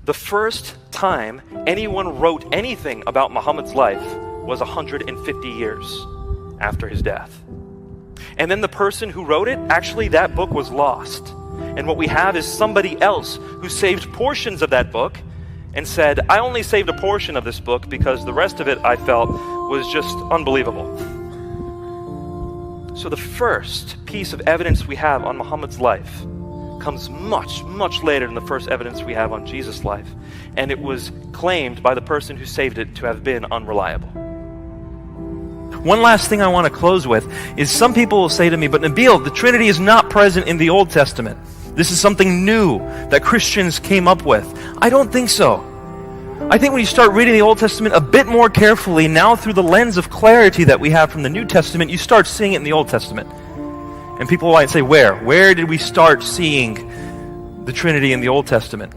The first time anyone wrote anything about Muhammad's life was 150 years after his death. And then the person who wrote it, actually that book was lost. And what we have is somebody else who saved portions of that book and said, I only saved a portion of this book because the rest of it I felt was just unbelievable. So the first piece of evidence we have on Muhammad's life comes much, much later than the first evidence we have on Jesus' life. And it was claimed by the person who saved it to have been unreliable. One last thing I want to close with is some people will say to me, but Nabil, the Trinity is not present in the Old Testament. This is something new that Christians came up with. I don't think so. I think when you start reading the Old Testament a bit more carefully, now through the lens of clarity that we have from the New Testament, you start seeing it in the Old Testament. And people might say, where? Where did we start seeing the Trinity in the Old Testament?